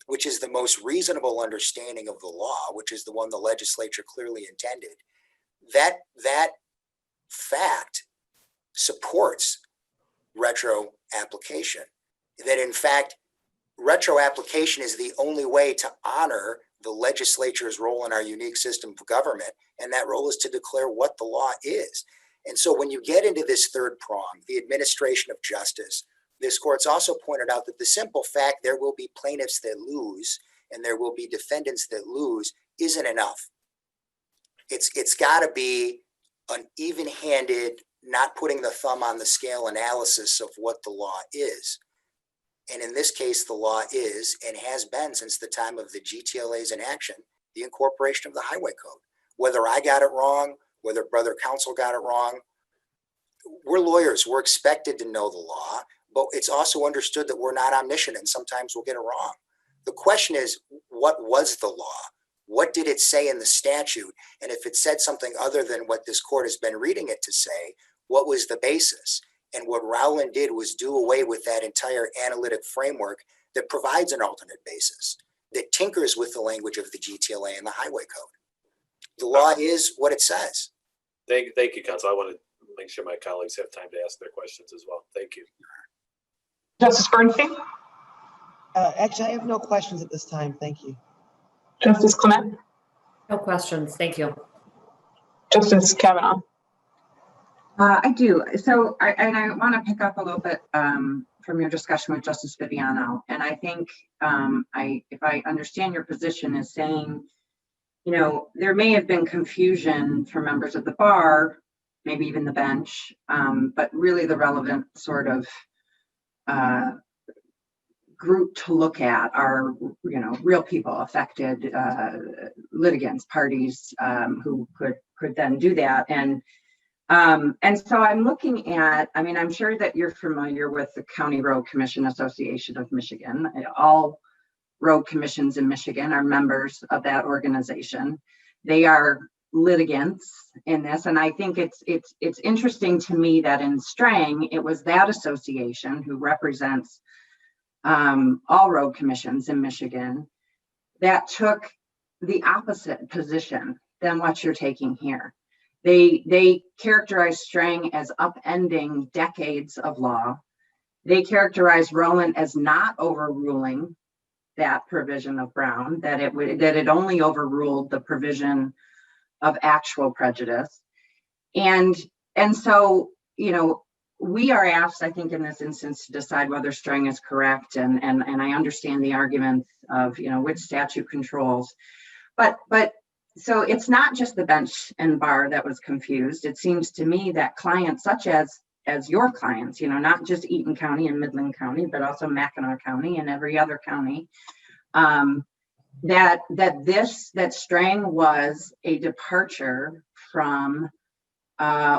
which is the most reasonable understanding of the law, which is the one the legislature clearly intended, that fact supports retro application. That in fact, retro application is the only way to honor the legislature's role in our unique system of government, and that role is to declare what the law is. And so when you get into this third prong, the administration of justice, this court's also pointed out that the simple fact there will be plaintiffs that lose and there will be defendants that lose isn't enough. It's got to be an even-handed, not putting the thumb on the scale analysis of what the law is. And in this case, the law is and has been since the time of the GTLA's inaction, the incorporation of the Highway Code. Whether I got it wrong, whether brother counsel got it wrong, we're lawyers. We're expected to know the law, but it's also understood that we're not omniscient and sometimes we'll get it wrong. The question is, what was the law? What did it say in the statute? And if it said something other than what this court has been reading it to say, what was the basis? And what Rowland did was do away with that entire analytic framework that provides an alternate basis, that tinkers with the language of the GTLA and the Highway Code. The law is what it says. Thank you, counsel. I want to make sure my colleagues have time to ask their questions as well. Thank you. Justice Bernstein? Actually, I have no questions at this time. Thank you. Justice Clement? No questions. Thank you. Justice Cavanagh? I do. So I want to pick up a little bit from your discussion with Justice Viviano. And I think if I understand your position is saying, there may have been confusion for members of the bar, maybe even the bench, but really the relevant sort of group to look at are, real people affected, litigants, parties who could then do that. And so I'm looking at, I'm sure that you're familiar with the County Road Commission Association of Michigan. All road commissions in Michigan are members of that organization. They are litigants in this. And I think it's interesting to me that in Strang, it was that association who represents all road commissions in Michigan that took the opposite position than what you're taking here. They characterize Strang as upending decades of law. They characterize Rowland as not overruling that provision of Brown, that it only overruled the provision of actual prejudice. And so, we are asked, I think, in this instance to decide whether Strang is correct. And I understand the arguments of, which statute controls. But so it's not just the bench and bar that was confused. It seems to me that clients such as your clients, not just Eaton County and Midland County, but also Mackinac County and every other county, that Strang was a departure from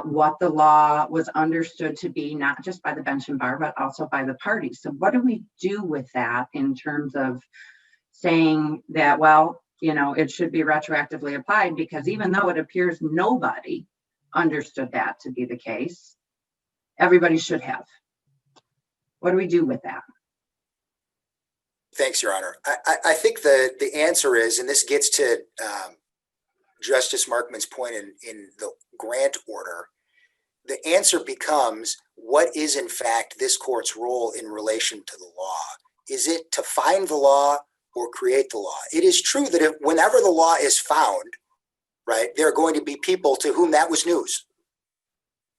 what the law was understood to be, not just by the bench and bar, but also by the parties. So what do we do with that in terms of saying that, it should be retroactively applied, because even though it appears nobody understood that to be the case, everybody should have. What do we do with that? Thanks, Your Honor. I think the answer is, and this gets to Justice Markman's point in the grant order, the answer becomes, what is in fact this court's role in relation to the law? Is it to find the law or create the law? It is true that whenever the law is found, right, there are going to be people to whom that was news,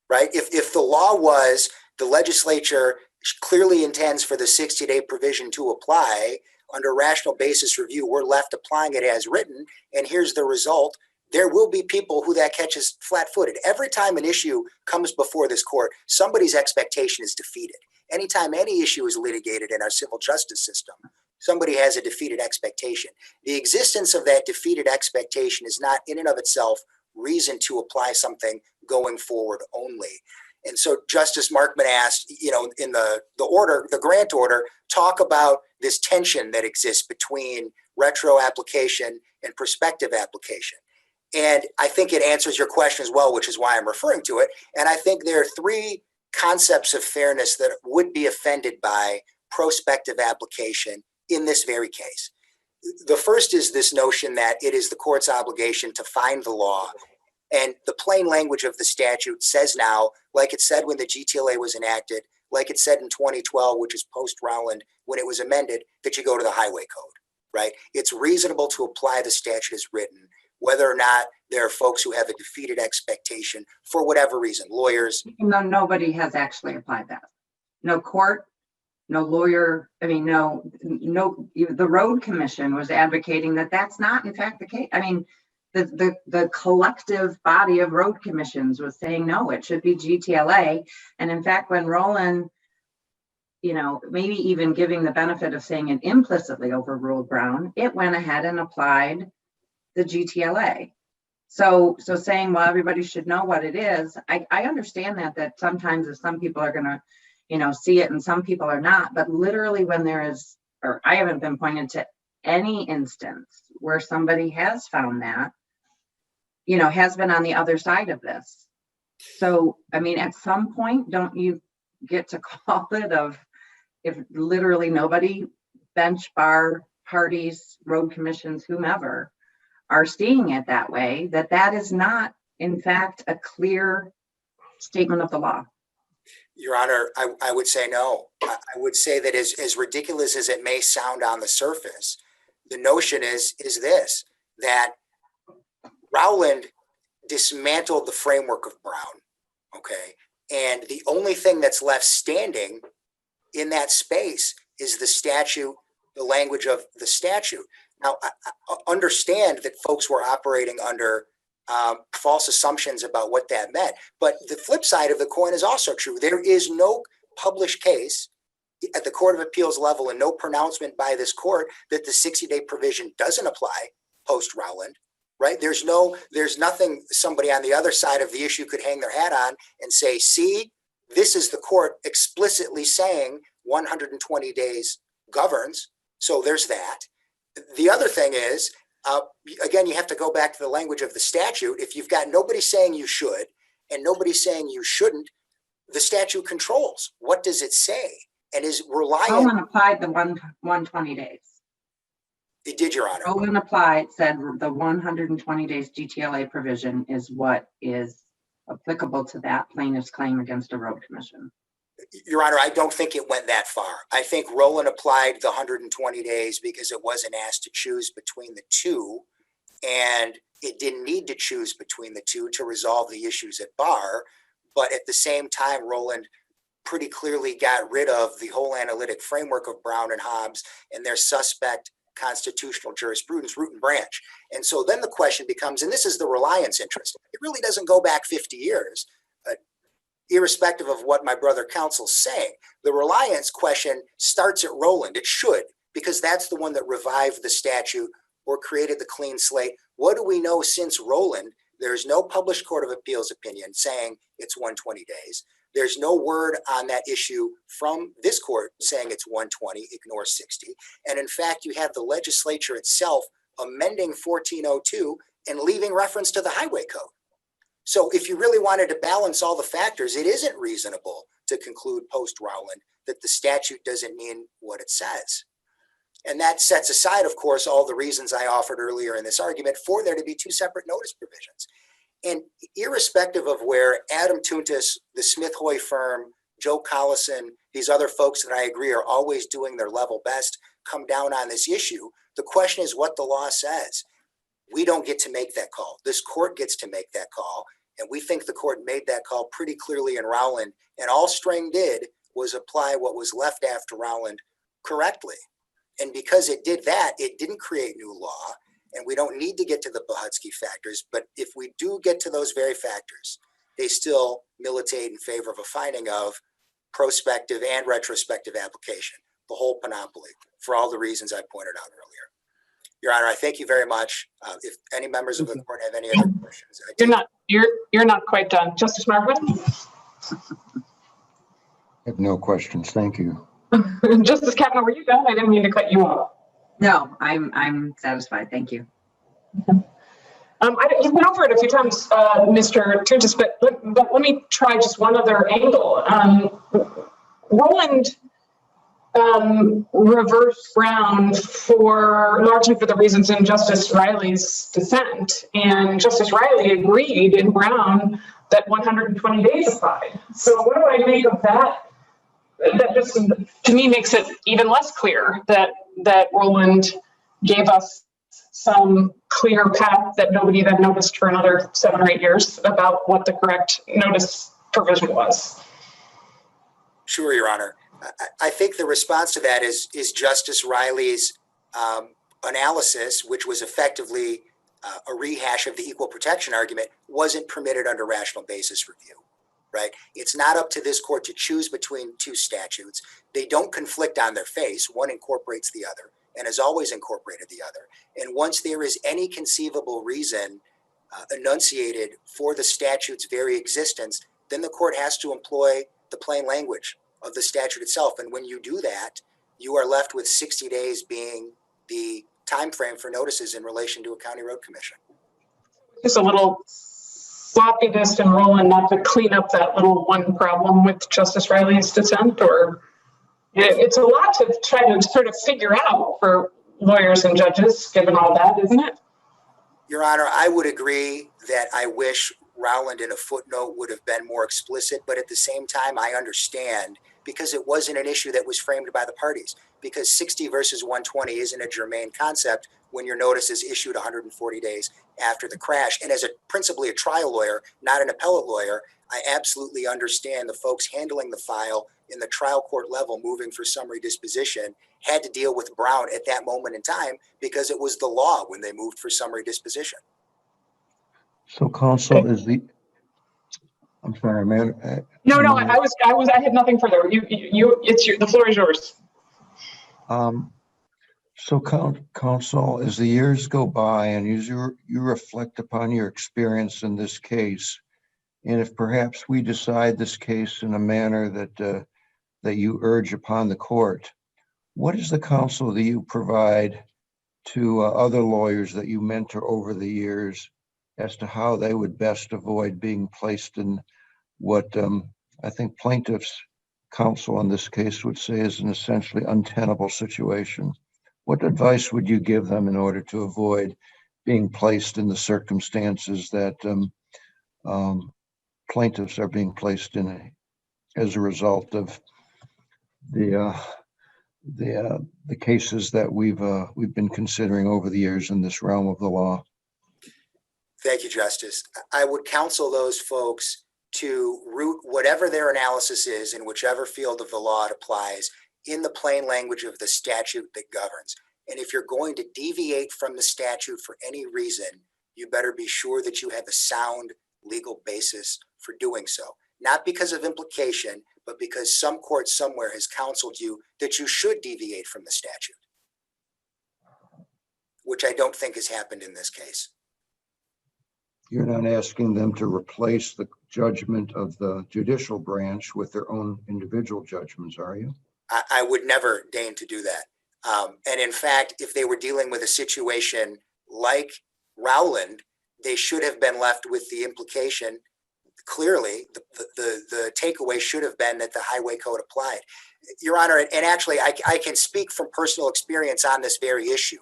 right? If the law was, the legislature clearly intends for the 60-day provision to apply, under rational basis review, we're left applying it as written, and here's the result. There will be people who that catches flat-footed. Every time an issue comes before this court, somebody's expectation is defeated. Anytime any issue is litigated in our civil justice system, somebody has a defeated expectation. The existence of that defeated expectation is not in and of itself reason to apply something going forward only. And so Justice Markman asked, in the grant order, talk about this tension that exists between retro application and prospective application. And I think it answers your question as well, which is why I'm referring to it. And I think there are three concepts of fairness that would be offended by prospective application in this very case. The first is this notion that it is the court's obligation to find the law. And the plain language of the statute says now, like it said when the GTLA was enacted, like it said in 2012, which is post-Rowland, when it was amended, that you go to the highway code, right? It's reasonable to apply the statute as written, whether or not there are folks who have a defeated expectation for whatever reason, lawyers. No, nobody has actually applied that. No court, no lawyer. I mean, no, the road commission was advocating that that's not in fact the case. I mean, the collective body of road commissions was saying, no, it should be GTLA. And in fact, when Roland, maybe even giving the benefit of saying it implicitly overruled Brown, it went ahead and applied the GTLA. So saying, well, everybody should know what it is. I understand that sometimes if some people are going to, see it and some people are not, but literally when there is, or I haven't been pointed to any instance where somebody has found that, has been on the other side of this. So, I mean, at some point, don't you get to call it if literally nobody, bench, bar, parties, road commissions, whomever, are seeing it that way, that is not, in fact, a clear statement of the law? Your Honor, I would say no. I would say that as ridiculous as it may sound on the surface, the notion is this, that Rowland dismantled the framework of Brown, okay? And the only thing that's left standing in that space is the statute, the language of the statute. Now, I understand that folks were operating under false assumptions about what that meant, but the flip side of the coin is also true. There is no published case at the Court of Appeals level and no pronouncement by this court that the 60-day provision doesn't apply post-Rowland, right? There's nothing somebody on the other side of the issue could hang their hat on and say, see, this is the court explicitly saying 120 days governs. So there's that. The other thing is, again, you have to go back to the language of the statute. If you've got nobody saying you should and nobody saying you shouldn't, the statute controls. What does it say? And is reliant. Roland applied the 120 days. It did, Your Honor. Roland applied, said the 120 days GTLA provision is what is applicable to that plaintiff's claim against a road commission. Your Honor, I don't think it went that far. I think Roland applied the 120 days because it wasn't asked to choose between the two, and it didn't need to choose between the two to resolve the issues at bar. But at the same time, Roland pretty clearly got rid of the whole analytic framework of Brown and Hobbs and their suspect constitutional jurisprudence, root and branch. And so then the question becomes, and this is the reliance interest. It really doesn't go back 50 years. Irrespective of what my brother counsel's saying, the reliance question starts at Roland. It should, because that's the one that revived the statute or created the clean slate. What do we know since Roland? There's no published Court of Appeals opinion saying it's 120 days. There's no word on that issue from this court saying it's 120, ignore 60. And in fact, you have the legislature itself amending 1402 and leaving reference to the highway code. So if you really wanted to balance all the factors, it isn't reasonable to conclude post-Rowland that the statute doesn't mean what it says. And that sets aside, of course, all the reasons I offered earlier in this argument for there to be two separate notice provisions. And irrespective of where Adam Tountas, the Smith-Hoy firm, Joe Collison, these other folks that I agree are always doing their level best, come down on this issue, the question is what the law says. We don't get to make that call. This court gets to make that call. And we think the court made that call pretty clearly in Rowland. And all String did was apply what was left after Rowland correctly. And because it did that, it didn't create new law. And we don't need to get to the Bohutsky factors. But if we do get to those very factors, they still militate in favor of a finding of prospective and retrospective application, the whole panoply, for all the reasons I pointed out earlier. Your Honor, I thank you very much. If any members of the court have any other questions, You're not quite done. Justice Margaret? I have no questions. Thank you. Justice Cavanagh, were you done? I didn't mean to cut you off. No, I'm satisfied. Thank you. You've been over it a few times, Mr. Tountas, but let me try just one other angle. Roland reversed Brown largely for the reasons in Justice Riley's dissent, and Justice Riley agreed in Brown that 120 days applied. So what do I make of that? That just, to me, makes it even less clear that Roland gave us some clear path that nobody then noticed for another 7 or 8 years about what the correct notice provision was. Sure, Your Honor. I think the response to that is Justice Riley's analysis, which was effectively a rehash of the equal protection argument, wasn't permitted under rational basis review, right? It's not up to this court to choose between two statutes. They don't conflict on their face. One incorporates the other and has always incorporated the other. And once there is any conceivable reason enunciated for the statute's very existence, then the court has to employ the plain language of the statute itself. And when you do that, you are left with 60 days being the time frame for notices in relation to a county road commission. Just a little sloppiness in Roland not to clean up that little one problem with Justice Riley's dissent, or it's a lot to try to sort of figure out for lawyers and judges, given all that, isn't it? Your Honor, I would agree that I wish Rowland in a footnote would have been more explicit, but at the same time, I understand, because it wasn't an issue that was framed by the parties, because 60 versus 120 isn't a germane concept when your notice is issued 140 days after the crash. And as principally a trial lawyer, not an appellate lawyer, I absolutely understand the folks handling the file in the trial court level moving for summary disposition had to deal with Brown at that moment in time because it was the law when they moved for summary disposition. So counsel is I'm sorry, man. No, I had nothing further. The floor is yours. So counsel, as the years go by and you reflect upon your experience in this case, and if perhaps we decide this case in a manner that you urge upon the court, what is the counsel that you provide to other lawyers that you mentor over the years as to how they would best avoid being placed in what I think plaintiffs' counsel in this case would say is an essentially untenable situation? What advice would you give them in order to avoid being placed in the circumstances that plaintiffs are being placed in as a result of the cases that we've been considering over the years in this realm of the law? Thank you, Justice. I would counsel those folks to root whatever their analysis is in whichever field of the law it applies in the plain language of the statute that governs. And if you're going to deviate from the statute for any reason, you better be sure that you have a sound legal basis for doing so. Not because of implication, but because some court somewhere has counseled you that you should deviate from the statute, which I don't think has happened in this case. You're not asking them to replace the judgment of the judicial branch with their own individual judgments, are you? I would never deign to do that. And in fact, if they were dealing with a situation like Rowland, they should have been left with the implication. Clearly, the takeaway should have been that the highway code applied. Your Honor, and actually I can speak from personal experience on this very issue.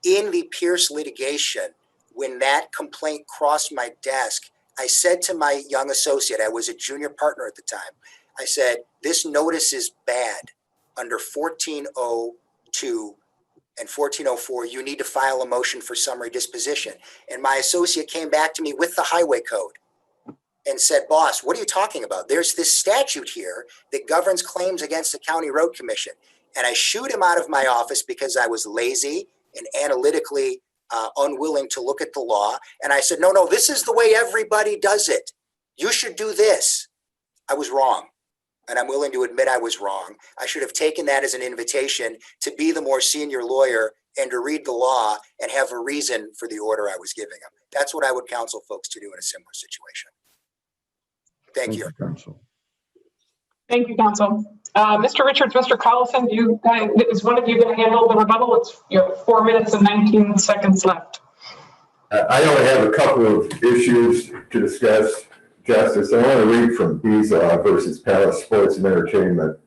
In the Pearce litigation, when that complaint crossed my desk, I said to my young associate, I was a junior partner at the time, I said, this notice is bad. Under 1402 and 1404, you need to file a motion for summary disposition. And my associate came back to me with the highway code and said, boss, what are you talking about? There's this statute here that governs claims against the county road commission. and I shooed him out of my office because I was lazy and analytically unwilling to look at the law. And I said, no, this is the way everybody does it. You should do this. I was wrong. And I'm willing to admit I was wrong. I should have taken that as an invitation to be the more senior lawyer and to read the law and have a reason for the order I was giving him. That's what I would counsel folks to do in a similar situation. Thank you. Counsel. Thank you, counsel. Mr. Richards, Mr. Collison, is one of you going to handle the rebuttal? You have 4 minutes and 19 seconds left. I only have a couple of issues to discuss, Justice. I want to read from Zahra versus Palace Sports and Entertainment.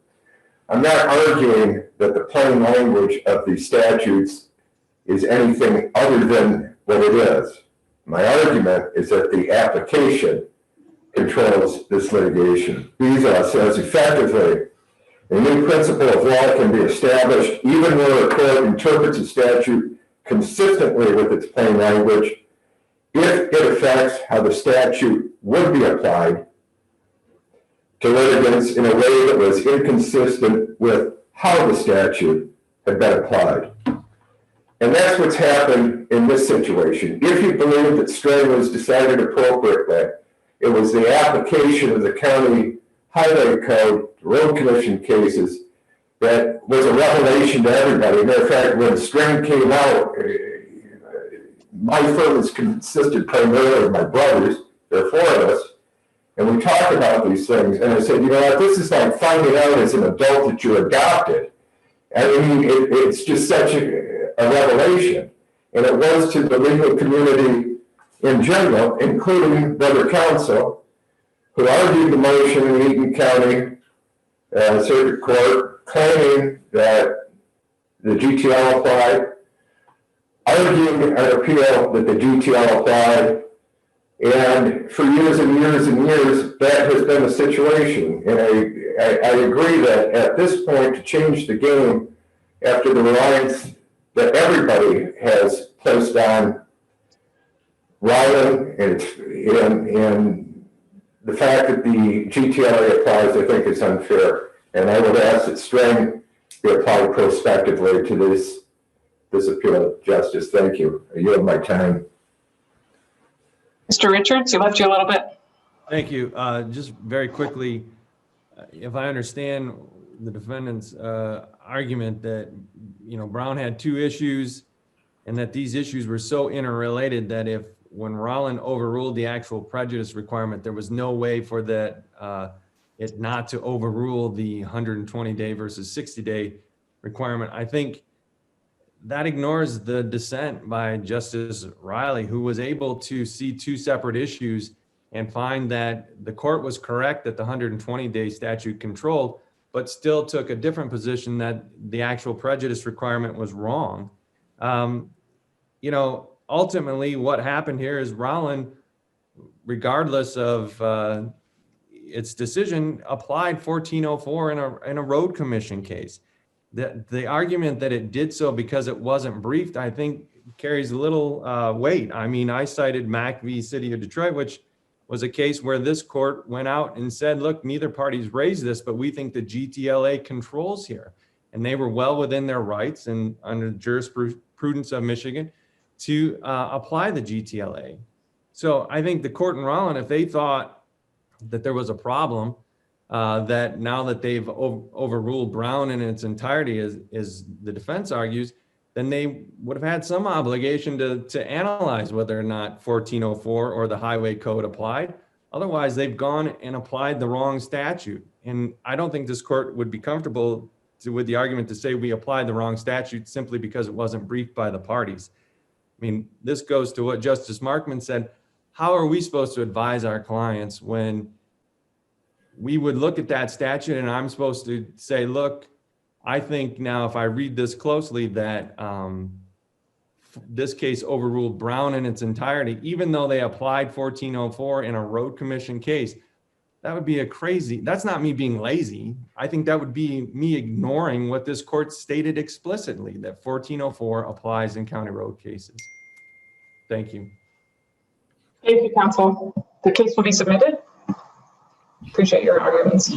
I'm not arguing that the plain language of the statutes is anything other than what it is. My argument is that the application controls this litigation. Zahra says effectively, a new principle of law can be established even where a court interprets a statute consistently with its plain language if it affects how the statute would be applied to litigants in a way that was inconsistent with how the statute had been applied. And that's what's happened in this situation. If you believe that String was decided appropriately, it was the application of the county highway code, road commission cases, that was a revelation to everybody. Matter of fact, when String came out, my firm is consisted primarily of my brothers. There are 4 of us. And we talked about these things. And I said, you know what, this is like finding out as an adult that you're adopted. I mean, it's just such a revelation. And it was to the legal community in general, including Brother Counsel, who argued the motion in Eaton County Circuit Court, claiming that the GTL applied, arguing an appeal that the GTL applied, and for years and years and years, that has been the situation. And I agree that at this point, to change the game after the reliance that everybody has placed on Ryland and the fact that the GTLA applies, I think is unfair. And I would ask that String be applied prospectively to this appeal of justice. Thank you. I yield my time. Mr. Richards, you left you a little bit. Thank you. Just very quickly, if I understand the defendant's argument that, Brown had 2 issues and that these issues were so interrelated that if when Rollin overruled the actual prejudice requirement, there was no way for that it not to overrule the 120-day versus 60-day requirement. I think that ignores the dissent by Justice Riley, who was able to see 2 separate issues and find that the court was correct that the 120-day statute controlled, but still took a different position that the actual prejudice requirement was wrong. Ultimately what happened here is Rollin, regardless of its decision, applied 1404 in a road commission case. The argument that it did so because it wasn't briefed, I think carries a little weight. I mean, I cited Mack v. City of Detroit, which was a case where this court went out and said, look, neither party's raised this, but we think the GTLA controls here. And they were well within their rights and under the jurisprudence of Michigan to apply the GTLA. So I think the court in Rollin, if they thought that there was a problem, that now that they've overruled Brown in its entirety, as the defense argues, then they would have had some obligation to analyze whether or not 1404 or the highway code applied. Otherwise, they've gone and applied the wrong statute. And I don't think this court would be comfortable with the argument to say we applied the wrong statute simply because it wasn't briefed by the parties. I mean, this goes to what Justice Markman said. How are we supposed to advise our clients when we would look at that statute and I'm supposed to say, look, I think now if I read this closely that this case overruled Brown in its entirety, even though they applied 1404 in a road commission case, that would be that's not me being lazy. I think that would be me ignoring what this court stated explicitly, that 1404 applies in county road cases. Thank you. Thank you, counsel. The case will be submitted. Appreciate your arguments.